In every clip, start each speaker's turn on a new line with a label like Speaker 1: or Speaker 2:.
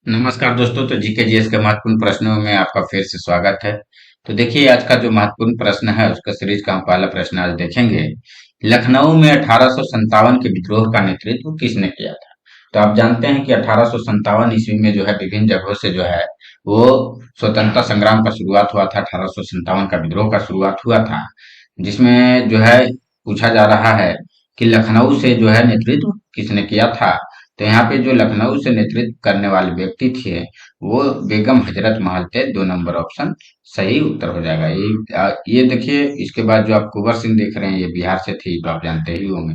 Speaker 1: नमस्कार दोस्तों। तो जीके जीएस के महत्वपूर्ण प्रश्नों में आपका फिर से स्वागत है। तो देखिए, आज का जो महत्वपूर्ण प्रश्न है उसका सीरीज का हम पहला प्रश्न आज देखेंगे। लखनऊ में 1857 के विद्रोह का नेतृत्व किसने किया था? तो आप जानते हैं कि 1857 ईस्वी में जो है विभिन्न जगहों से जो है वो स्वतंत्रता संग्राम का शुरुआत हुआ था। 1857 का विद्रोह का शुरुआत हुआ था, जिसमें जो है पूछा जा रहा है कि लखनऊ से जो है नेतृत्व किसने किया था। तो यहाँ पे जो लखनऊ से नेतृत्व करने वाले व्यक्ति थे वो बेगम हजरत महल थे। 2 नंबर ऑप्शन सही उत्तर हो जाएगा। ये देखिए, इसके बाद जो आप कुंवर सिंह देख रहे हैं ये बिहार से थी, तो आप जानते ही होंगे।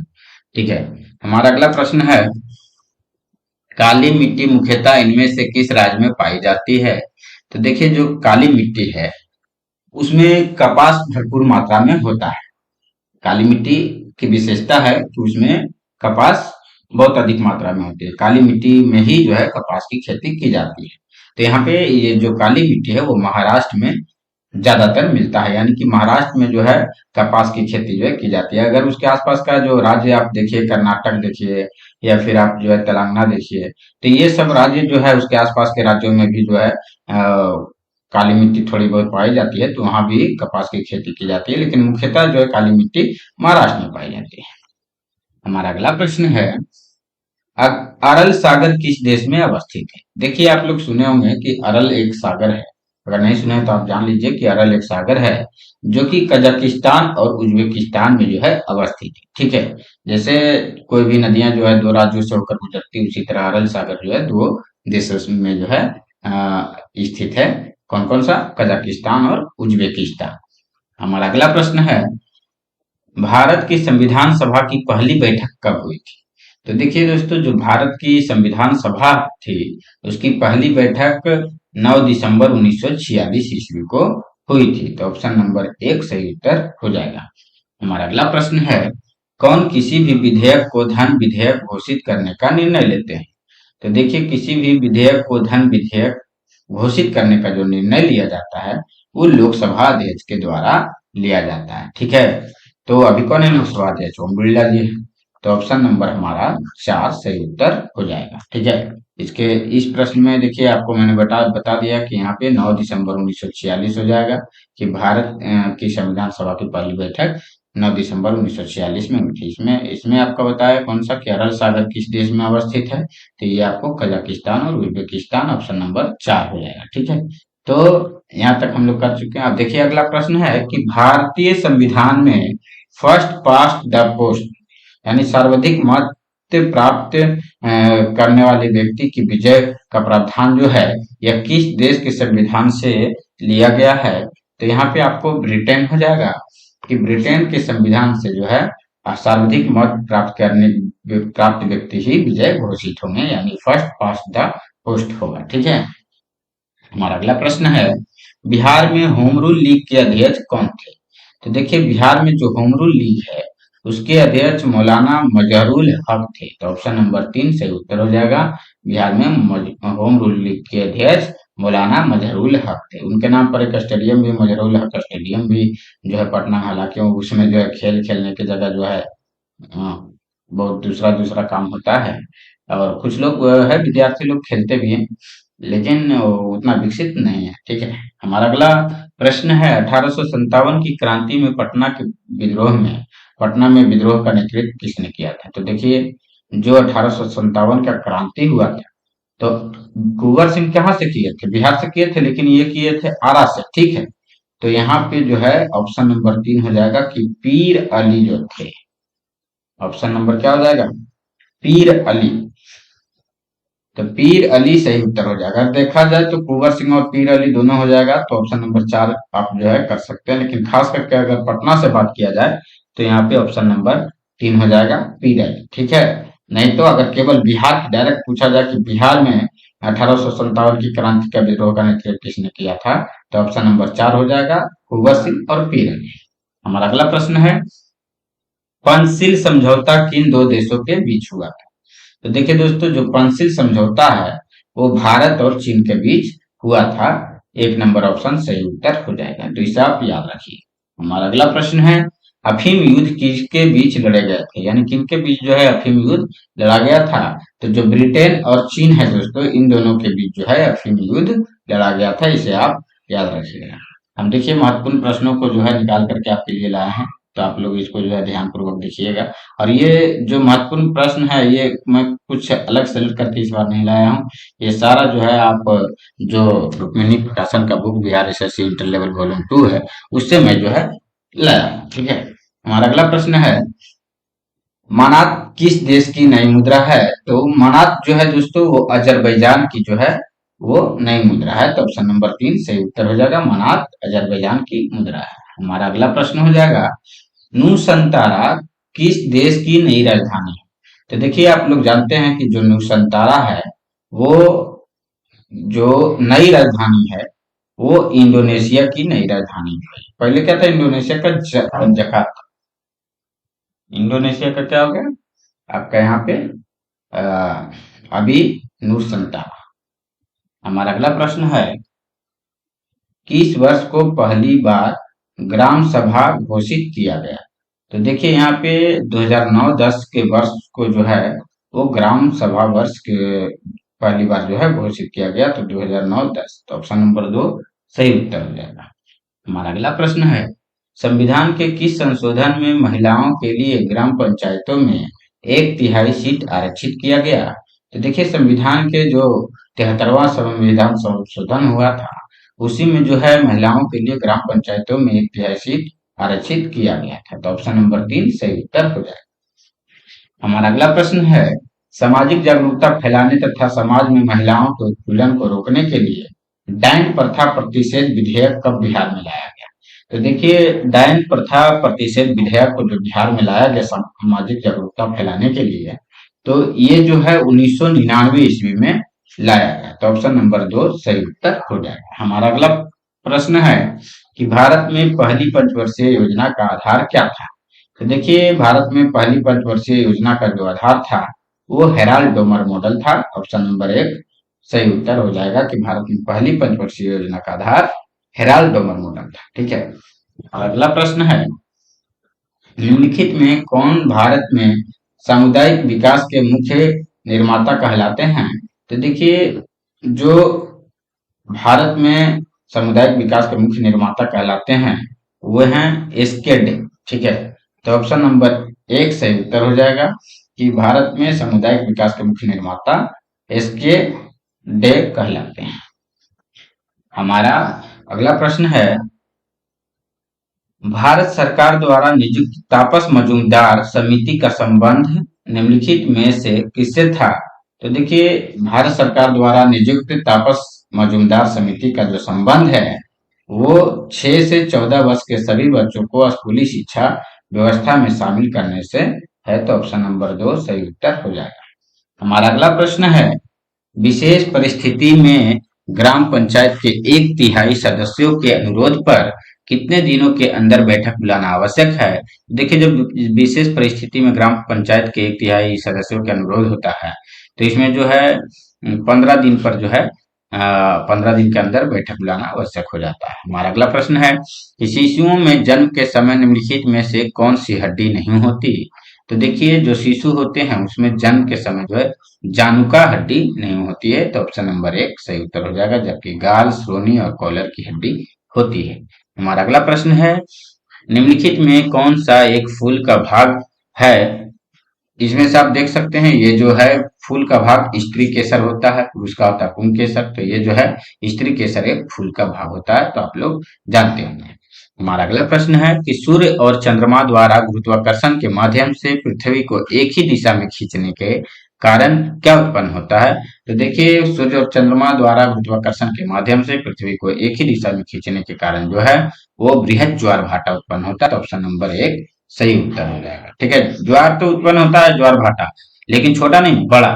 Speaker 1: ठीक है, हमारा अगला प्रश्न है, काली मिट्टी मुख्यतः इनमें से किस राज्य में पाई जाती है? तो देखिए, जो काली मिट्टी है उसमें कपास भरपूर मात्रा में होता है। काली मिट्टी की विशेषता है कि उसमें कपास बहुत अधिक मात्रा में होती है। काली मिट्टी में ही जो है कपास की खेती की जाती है। तो यहाँ पे ये जो काली मिट्टी है वो महाराष्ट्र में ज्यादातर मिलता है, यानी कि महाराष्ट्र में जो है कपास की खेती जो है की जाती है। अगर उसके आसपास का जो राज्य आप देखिए, कर्नाटक देखिए या फिर आप जो है तेलंगाना देखिए, तो ये सब राज्य जो है उसके आसपास के राज्यों में भी जो है काली मिट्टी थोड़ी बहुत पाई जाती है, तो वहां भी कपास की खेती की जाती है, लेकिन मुख्यतः जो है काली मिट्टी महाराष्ट्र में पाई जाती है। हमारा अगला प्रश्न है, अरल सागर किस देश में अवस्थित है? देखिए, आप लोग सुने होंगे कि अरल एक सागर है। अगर नहीं सुने तो आप जान लीजिए कि अरल एक सागर है जो कि कजाकिस्तान और उज्बेकिस्तान में जो है अवस्थित है। ठीक है, जैसे कोई भी नदियां जो है दो राज्यों से होकर गुजरती, उसी तरह अरल सागर जो है दो देशों में जो है स्थित है। कौन कौन सा? कजाकिस्तान और उज्बेकिस्तान। हमारा अगला प्रश्न है, भारत की संविधान सभा की पहली बैठक कब हुई थी? तो देखिए दोस्तों, जो भारत की संविधान सभा थी उसकी पहली बैठक 9 दिसंबर 1946 ईस्वी को हुई थी। तो ऑप्शन नंबर 1 सही उत्तर हो जाएगा। हमारा अगला प्रश्न है, कौन किसी भी विधेयक को धन विधेयक घोषित करने का निर्णय लेते हैं? तो देखिए, किसी भी विधेयक को धन विधेयक घोषित करने का जो निर्णय लिया जाता है वो लोकसभा अध्यक्ष के द्वारा लिया जाता है। ठीक है, तो अभी कौन है लोकसभा अध्यक्ष? ओम बिरला जी है। तो ऑप्शन नंबर हमारा 4 सही उत्तर हो जाएगा। ठीक है, इसके इस प्रश्न में देखिए, आपको मैंने बता दिया कि यहाँ पे 9 दिसंबर 1946 हो जाएगा कि भारत की संविधान सभा की पहली बैठक 9 दिसंबर 1946 में हुई थी। इसमें इसमें आपका बताया कौन सा, केरल सागर किस देश में अवस्थित है? तो ये आपको कजाकिस्तान और उज्बेकिस्तान, ऑप्शन नंबर 4 हो जाएगा। ठीक है, तो यहाँ तक हम लोग कर चुके हैं। अब देखिए, अगला प्रश्न है कि भारतीय संविधान में फर्स्ट पास्ट द पोस्ट यानी सर्वाधिक मत प्राप्त करने वाले व्यक्ति की विजय का प्रावधान जो है यह किस देश के संविधान से लिया गया है? तो यहाँ पे आपको ब्रिटेन हो जाएगा कि ब्रिटेन के संविधान से जो है सर्वाधिक मत प्राप्त व्यक्ति ही विजय घोषित होंगे, यानी फर्स्ट पास्ट द पोस्ट होगा। ठीक है, हमारा अगला प्रश्न है, बिहार में होम रूल लीग के अध्यक्ष कौन थे? तो देखिए, बिहार में जो होम रूल लीग है उसके अध्यक्ष मौलाना मजहरुल हक थे। तो ऑप्शन नंबर 3 सही उत्तर हो जाएगा। बिहार में होम रूल लीग के अध्यक्ष मौलाना मजहरुल हक थे। उनके नाम पर एक स्टेडियम भी, मजहरुल हक स्टेडियम भी जो है पटना, हालांकि उसमें जो है खेल खेलने की जगह जो है बहुत दूसरा दूसरा काम होता है, और कुछ लोग है विद्यार्थी लोग खेलते भी हैं, लेकिन उतना विकसित नहीं है। ठीक है, हमारा अगला प्रश्न है, 1857 की क्रांति में पटना में विद्रोह का नेतृत्व किसने किया था? तो देखिए, जो 1857 का क्रांति हुआ था तो कुंवर सिंह कहाँ से किए थे? बिहार से किए थे, लेकिन ये किए थे आरा से। ठीक है, तो यहाँ पे जो है ऑप्शन नंबर 3 हो जाएगा कि पीर अली जो थे। ऑप्शन नंबर क्या हो जाएगा? पीर अली। तो पीर अली सही उत्तर हो जाएगा। देखा जाए तो कुंवर सिंह और पीर अली दोनों हो जाएगा, तो ऑप्शन नंबर 4 आप जो है कर सकते हैं, लेकिन खास करके अगर पटना से बात किया जाए तो यहाँ पे ऑप्शन नंबर 3 हो जाएगा, पीर अली। ठीक है, नहीं तो अगर केवल बिहार की डायरेक्ट पूछा जाए कि बिहार में 1857 की क्रांति का विद्रोह का नेतृत्व किसने किया था, तो ऑप्शन नंबर 4 हो जाएगा, कुंवर सिंह और पीर अली। हमारा अगला प्रश्न है, पंचशील समझौता किन दो देशों के बीच हुआ था? तो देखिए दोस्तों, जो पंचशील समझौता है वो भारत और चीन के बीच हुआ था। 1 नंबर ऑप्शन सही उत्तर हो जाएगा, तो इसे आप याद रखिए। हमारा अगला प्रश्न है, अफीम युद्ध किसके बीच लड़े गए थे, यानी किनके बीच जो है अफीम युद्ध लड़ा गया था? तो जो ब्रिटेन और चीन है दोस्तों, इन दोनों के बीच जो है अफीम युद्ध लड़ा गया था, इसे आप याद रखिएगा। हम देखिए महत्वपूर्ण प्रश्नों को जो है निकाल करके आपके लिए लाए हैं, तो आप लोग इसको जो है ध्यान पूर्वक देखिएगा। और ये जो महत्वपूर्ण प्रश्न है, ये मैं कुछ अलग सेलेक्ट करके इस बार नहीं लाया हूँ। ये सारा जो है आप जो रुक्मिणी प्रकाशन का book Bihar SSC inter level volume 2 है, उससे मैं जो है लाया हूँ। ठीक है, हमारा अगला प्रश्न है, मनात किस देश की नई मुद्रा है? तो मनात जो है दोस्तों, वो अजरबैजान की जो है वो नई मुद्रा है। तो ऑप्शन नंबर 3 सही उत्तर हो जाएगा, मनात अजरबैजान की मुद्रा है। हमारा अगला प्रश्न हो जाएगा, नूसंतारा किस देश की नई राजधानी है? तो देखिए आप लोग जानते हैं कि जो नूसंतारा है, वो जो नई राजधानी है, वो इंडोनेशिया की नई राजधानी है। पहले क्या था? इंडोनेशिया का जकार्ता। इंडोनेशिया का क्या हो गया आपका यहाँ पे? अभी नूरसंतारा। हमारा अगला प्रश्न है, किस वर्ष को पहली बार ग्राम सभा घोषित किया गया? तो देखिए यहाँ पे 2009-10 के वर्ष को जो है वो ग्राम सभा वर्ष के पहली बार जो है घोषित किया गया। तो 2009-10, तो ऑप्शन नंबर 2 सही उत्तर हो जाएगा। हमारा अगला प्रश्न है, संविधान के किस संशोधन में महिलाओं के लिए ग्राम पंचायतों में 1/3 सीट आरक्षित किया गया? तो देखिए संविधान के जो 73वां संविधान संशोधन हुआ था, उसी में जो है महिलाओं के लिए ग्राम पंचायतों में 1/3 सीट आरक्षित किया गया था। तो ऑप्शन नंबर 3 सही उत्तर हो जाएगा। हमारा अगला प्रश्न है, सामाजिक जागरूकता फैलाने तथा समाज में महिलाओं के उत्पीड़न को रोकने के लिए डायन प्रथा प्रतिषेध विधेयक कब बिहार में लाया गया? तो देखिए डायन प्रथा प्रतिषेध विधेयक को जो बिहार में लाया गया सामाजिक जागरूकता फैलाने के लिए, तो ये जो है 1999 ईस्वी में लाया गया। तो ऑप्शन नंबर 2 सही उत्तर हो जाएगा। हमारा अगला प्रश्न है कि भारत में पहली पंचवर्षीय योजना का आधार क्या था? तो देखिए भारत में पहली पंचवर्षीय योजना का जो आधार था वो हेराल्ड डोमर मॉडल था। ऑप्शन नंबर 1 सही उत्तर हो जाएगा कि भारत में पहली पंचवर्षीय योजना का आधार हेराल्ड डोमर मॉडल था। ठीक है, और अगला प्रश्न है, निम्नलिखित में कौन भारत में सामुदायिक विकास के मुख्य निर्माता कहलाते हैं? तो देखिए जो भारत में सामुदायिक विकास के मुख्य निर्माता कहलाते हैं वो हैं एसके डे। ठीक है, तो ऑप्शन नंबर 1 सही उत्तर हो जाएगा कि भारत में सामुदायिक विकास के मुख्य निर्माता एसके डे कहलाते हैं। हमारा अगला प्रश्न है, भारत सरकार द्वारा नियुक्त तापस मजूमदार समिति का संबंध निम्नलिखित में से किससे था? तो देखिए भारत सरकार द्वारा नियुक्त तापस मजूमदार समिति का जो संबंध है वो 6 से 14 वर्ष के सभी बच्चों को स्कूली शिक्षा व्यवस्था में शामिल करने से है। तो ऑप्शन नंबर 2 सही उत्तर हो जाएगा। हमारा अगला प्रश्न है, विशेष परिस्थिति में ग्राम पंचायत के 1/3 सदस्यों के अनुरोध पर कितने दिनों के अंदर बैठक बुलाना आवश्यक है? देखिए जब विशेष परिस्थिति में ग्राम पंचायत के 1/3 सदस्यों के अनुरोध होता है, तो इसमें जो है 15 दिन पर जो है 15 दिन के अंदर बैठक बुलाना आवश्यक हो जाता है। हमारा अगला प्रश्न है कि शिशुओं में जन्म के समय निम्नलिखित में से कौन सी हड्डी नहीं होती? तो देखिए जो शिशु होते हैं उसमें जन्म के समय जो है जानुका हड्डी नहीं होती है। तो ऑप्शन नंबर 1 सही उत्तर हो जाएगा, जबकि गाल, श्रोणि और कॉलर की हड्डी होती है। हमारा अगला प्रश्न है, निम्नलिखित में कौन सा एक फूल का भाग है? इसमें से आप देख सकते हैं ये जो है फूल का भाग स्त्री केसर होता है, पुरुष का होता है पुंग केसर। तो ये जो है स्त्री केसर एक फूल का भाग होता है, तो आप लोग जानते होंगे। हमारा अगला प्रश्न है कि सूर्य और चंद्रमा द्वारा गुरुत्वाकर्षण के माध्यम से पृथ्वी को एक ही दिशा में खींचने के कारण क्या उत्पन्न होता है? तो देखिए सूर्य और चंद्रमा द्वारा गुरुत्वाकर्षण के माध्यम से पृथ्वी को एक ही दिशा में खींचने के कारण जो है वो बृहद ज्वार भाटा उत्पन्न होता है। तो ऑप्शन नंबर 1 सही उत्तर हो जाएगा। ठीक है, ज्वार तो उत्पन्न होता है ज्वार भाटा, लेकिन छोटा नहीं बड़ा।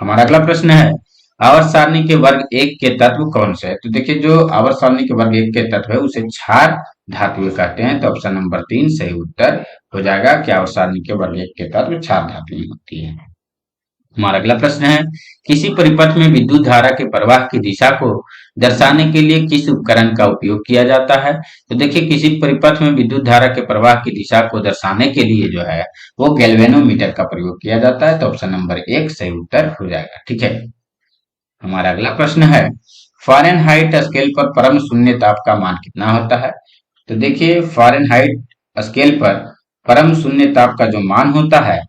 Speaker 1: हमारा अगला प्रश्न है, आवर्त सारणी के वर्ग 1 के तत्व कौन से है? तो देखिए जो आवर्त सारणी के वर्ग 1 के तत्व है उसे क्षार धातुएं कहते हैं। तो ऑप्शन नंबर 3 सही उत्तर हो जाएगा कि आवर्त सारणी के वर्ग 1 के तत्व क्षार धातुएं होती है। हमारा अगला प्रश्न है, किसी परिपथ में विद्युत धारा के प्रवाह की दिशा को दर्शाने के लिए किस उपकरण का उपयोग किया जाता है? तो देखिए, किसी परिपथ में विद्युत धारा के प्रवाह की दिशा को दर्शाने के लिए जो है वो गैल्वेनोमीटर का प्रयोग किया जाता है। तो ऑप्शन नंबर एक सही उत्तर हो जाएगा। ठीक है। हमारा अगला प्रश्न है, फ़ारेनहाइट स्केल पर परम शून्य ताप का मान कितना होता है? तो देखिए, फ़ारेनहाइट स्केल पर परम शून्य ताप का जो मान होता है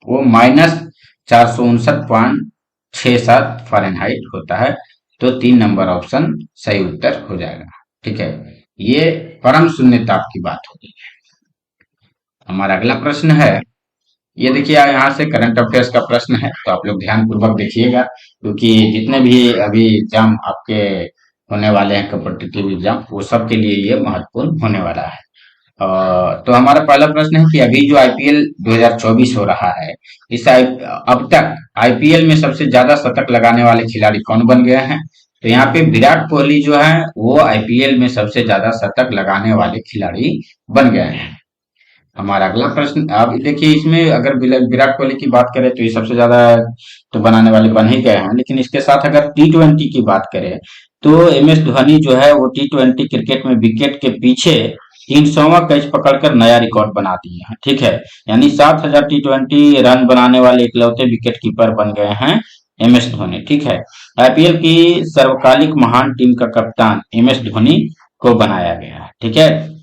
Speaker 1: वो -459.67 फ़ारेनहाइट होता है। तो 3 नंबर ऑप्शन सही उत्तर हो जाएगा। ठीक है। ये परम शून्य ताप की बात होगी। हमारा अगला प्रश्न है, ये देखिए यहाँ से करंट अफेयर्स का प्रश्न है, तो आप लोग ध्यान पूर्वक देखिएगा, क्योंकि जितने भी अभी एग्जाम आपके होने वाले हैं कॉम्पिटिटिव एग्जाम, वो सब के लिए ये महत्वपूर्ण होने वाला है। तो हमारा पहला प्रश्न है कि अभी जो आईपीएल 2024 हो रहा है, अब तक आईपीएल में सबसे ज्यादा शतक लगाने वाले खिलाड़ी कौन बन गए हैं? तो यहाँ पे विराट कोहली जो है वो आईपीएल में सबसे ज्यादा शतक लगाने वाले खिलाड़ी बन गए हैं। हमारा अगला प्रश्न, अब देखिए इसमें अगर विराट कोहली की बात करें तो ये सबसे ज्यादा तो बनाने वाले बन ही गए हैं, लेकिन इसके साथ अगर टी20 की बात करें तो एमएस धोनी जो है वो टी20 क्रिकेट में विकेट के पीछे 300वां कैच पकड़कर नया रिकॉर्ड बना दिए हैं। ठीक है, यानी 7000 टी20 रन बनाने वाले इकलौते विकेट कीपर बन गए हैं एमएस धोनी। ठीक है, आईपीएल की सर्वकालिक महान टीम का कप्तान एमएस धोनी को बनाया गया है। ठीक है।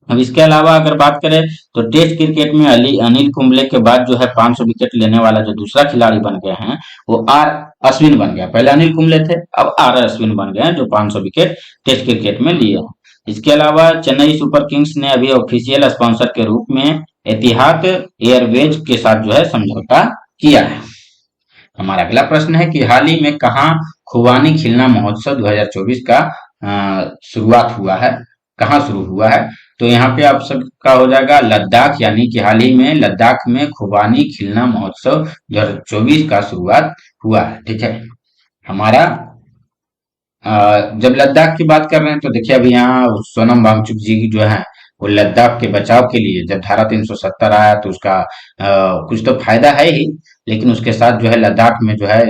Speaker 1: अब इसके अलावा अगर बात करें तो टेस्ट क्रिकेट में अनिल कुंबले के बाद जो है 500 विकेट लेने वाला जो दूसरा खिलाड़ी बन गए हैं वो आर अश्विन बन गया। पहले अनिल कुंबले थे, अब आर अश्विन बन गए हैं जो 500 विकेट टेस्ट क्रिकेट में लिए हैं। इसके अलावा चेन्नई सुपर किंग्स ने अभी ऑफिशियल स्पॉन्सर के रूप में एतिहाद एयरवेज के साथ जो है समझौता किया है। हमारा अगला प्रश्न है कि हाल ही में कहाँ खुबानी खिलना महोत्सव 2024 का शुरुआत हुआ है, कहाँ शुरू हुआ है? तो यहाँ पे आप सबका हो जाएगा लद्दाख, यानी कि हाल ही में लद्दाख में खुबानी खिलना महोत्सव 2024 का शुरुआत हुआ है। ठीक है। हमारा जब लद्दाख की बात कर रहे हैं तो देखिए अभी यहाँ सोनम वांगचुक जी जो है वो लद्दाख के बचाव के लिए जब धारा 370 आया तो उसका कुछ तो फायदा है ही, लेकिन उसके साथ जो है लद्दाख में जो है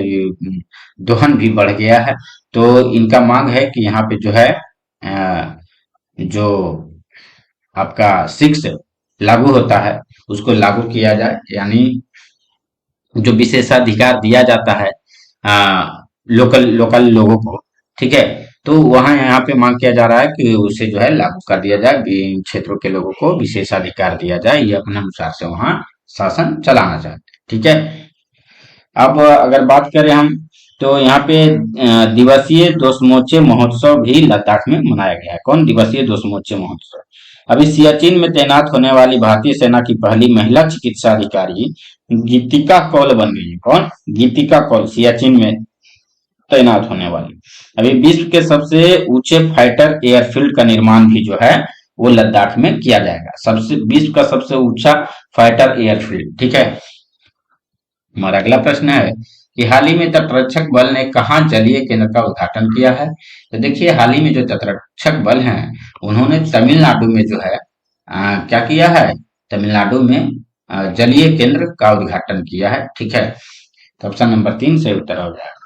Speaker 1: दोहन भी बढ़ गया है। तो इनका मांग है कि यहाँ पे जो है जो आपका 6 लागू होता है उसको लागू किया जाए, यानी जो विशेषाधिकार दिया जाता है लोकल लोकल लोगों को। ठीक है, तो वहां यहाँ पे मांग किया जा रहा है कि उसे जो है लागू कर दिया जाए, इन क्षेत्रों के लोगों को विशेषाधिकार दिया जाए, ये अपने अनुसार से वहां शासन चलाना चाहते हैं। ठीक है। अब अगर बात करें हम तो यहाँ पे दिवसीय दोसमोचे महोत्सव भी लद्दाख में मनाया गया है। कौन दिवसीय दोसमोचे महोत्सव? अभी सियाचिन में तैनात होने वाली भारतीय सेना की पहली महिला चिकित्सा अधिकारी गीतिका कौल बन गई है। कौन? गीतिका कौल, सियाचिन में तैनात होने वाली। अभी विश्व के सबसे ऊंचे फाइटर एयरफील्ड का निर्माण भी जो है वो लद्दाख में किया जाएगा। सबसे विश्व का सबसे ऊंचा फाइटर एयरफील्ड। ठीक है। हमारा अगला प्रश्न है कि हाल ही में तटरक्षक बल ने कहा जलीय केंद्र का उद्घाटन किया है? तो देखिए हाल ही में जो तटरक्षक बल हैं उन्होंने तमिलनाडु में जो है क्या किया है? तमिलनाडु में जलीय केंद्र का उद्घाटन किया है। ठीक है, तो ऑप्शन नंबर 3 से उत्तर हो जाएगा।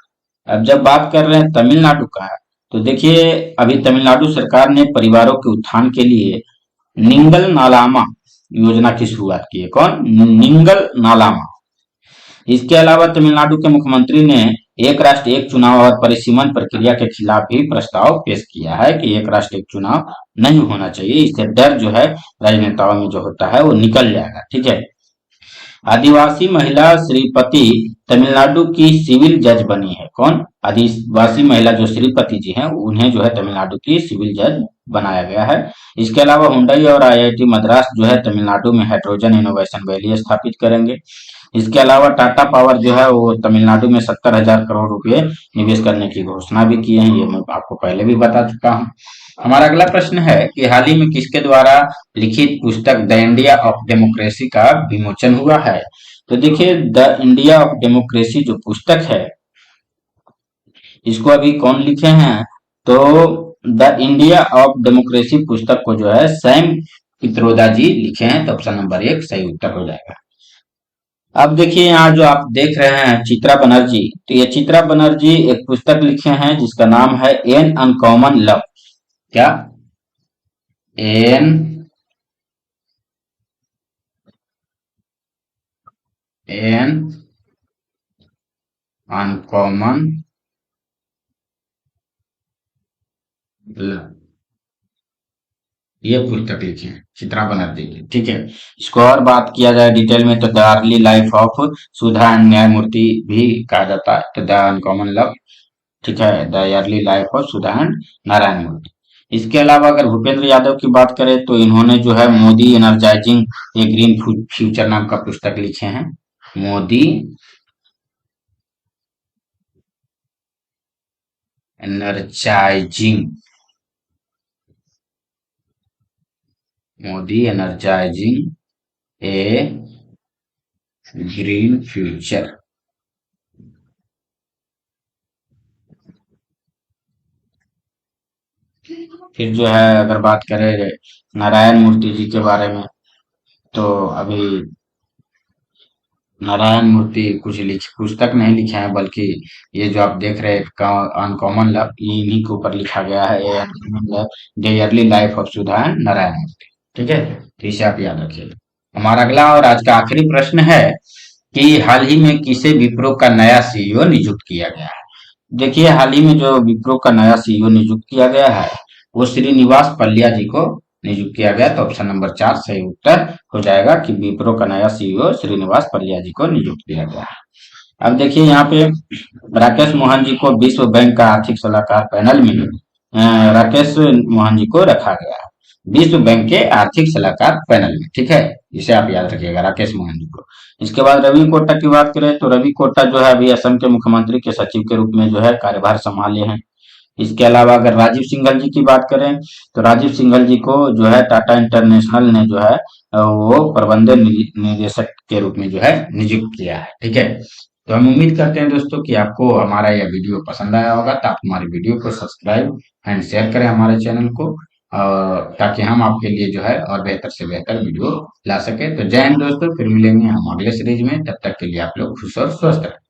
Speaker 1: अब जब बात कर रहे हैं तमिलनाडु का, तो देखिए अभी तमिलनाडु सरकार ने परिवारों के उत्थान के लिए निंगल नालामा योजना की शुरुआत की है। कौन? निंगल नालामा। इसके अलावा तमिलनाडु के मुख्यमंत्री ने एक राष्ट्र एक चुनाव और परिसीमन प्रक्रिया के खिलाफ भी प्रस्ताव पेश किया है कि एक राष्ट्र एक चुनाव नहीं होना चाहिए। इससे डर जो है राजनेताओं में जो होता है वो निकल जाएगा। ठीक है। आदिवासी महिला श्रीपति तमिलनाडु की सिविल जज बनी है। कौन? आदिवासी महिला जो श्रीपति जी हैं उन्हें जो है तमिलनाडु की सिविल जज बनाया गया है। इसके अलावा हुंडई और आईआईटी मद्रास जो है तमिलनाडु में हाइड्रोजन इनोवेशन वैली स्थापित करेंगे। इसके अलावा टाटा पावर जो है वो तमिलनाडु में 70,000 करोड़ रुपए निवेश करने की घोषणा भी की है। ये मैं आपको पहले भी बता चुका हूँ। हमारा अगला प्रश्न है कि हाल ही में किसके द्वारा लिखित पुस्तक द इंडिया ऑफ डेमोक्रेसी का विमोचन हुआ है? तो देखिए द इंडिया ऑफ डेमोक्रेसी जो पुस्तक है इसको अभी कौन लिखे हैं? तो द इंडिया ऑफ डेमोक्रेसी पुस्तक को जो है सैम पित्रोदा जी लिखे हैं। तो ऑप्शन नंबर 1 सही उत्तर हो जाएगा। अब देखिए यहाँ जो आप देख रहे हैं चित्रा बनर्जी, तो ये चित्रा बनर्जी एक पुस्तक लिखे हैं जिसका नाम है एन अनकॉमन लव। क्या? एन एन अनकॉमन लव, ये पुस्तक लिखी है चित्रा बनर्जी की। ठीक है, इसको और बात किया जाए डिटेल में तो the early life of Sudha and न्यायमूर्ति भी कहा जाता है, तो द अनकॉमन लव। ठीक है, the early life of Sudha and Narayana Murthy. इसके अलावा अगर भूपेंद्र यादव की बात करें तो इन्होंने जो है मोदी एनर्जाइजिंग ए ग्रीन फ्यूचर नाम का पुस्तक लिखे हैं। मोदी एनर्जाइजिंग, मोदी एनर्जाइजिंग ए ग्रीन फ्यूचर। फिर जो है अगर बात करें नारायण मूर्ति जी के बारे में, तो अभी नारायण मूर्ति कुछ लिख पुस्तक नहीं लिखे हैं, बल्कि ये जो आप देख रहे हैं अनकॉमन लव, ये इन्हीं के ऊपर लिखा गया है, ये uncommon love the early life of Sudha and Narayana Murthy. ठीक है, तो इसे आप याद रखिए। हमारा अगला और आज का आखिरी प्रश्न है कि हाल ही में किसे विप्रो का नया सीईओ नियुक्त किया गया है? देखिए हाल ही में जो विप्रो का नया सीईओ नियुक्त किया गया है वो श्रीनिवास पल्लिया जी को नियुक्त किया गया, तो ऑप्शन नंबर 4 सही उत्तर हो जाएगा कि विप्रो का नया सीईओ श्रीनिवास पल्लिया जी को नियुक्त किया गया है। अब देखिए यहाँ पे राकेश मोहन जी को विश्व बैंक का आर्थिक सलाहकार पैनल में राकेश मोहन जी को रखा गया है, विश्व बैंक के आर्थिक सलाहकार पैनल में। ठीक है, इसे आप याद रखिएगा, राकेश मोहन जी को। इसके बाद रवि कोटा की बात करें तो रवि कोटा जो है अभी असम के मुख्यमंत्री के सचिव के रूप में जो है कार्यभार संभाले हैं। इसके अलावा अगर राजीव सिंघल जी की बात करें तो राजीव सिंघल जी को जो है टाटा इंटरनेशनल ने जो है वो प्रबंध निदेशक के रूप में जो है नियुक्त किया है। ठीक है, तो हम उम्मीद करते हैं दोस्तों कि आपको हमारा यह वीडियो पसंद आया होगा, तो आप हमारे वीडियो को सब्सक्राइब एंड शेयर करें हमारे चैनल को, और ताकि हम आपके लिए जो है और बेहतर से बेहतर वीडियो ला सके। तो जय हिंद दोस्तों, फिर मिलेंगे हम अगले सीरीज में, तब तक के लिए आप लोग खुश और स्वस्थ रहें।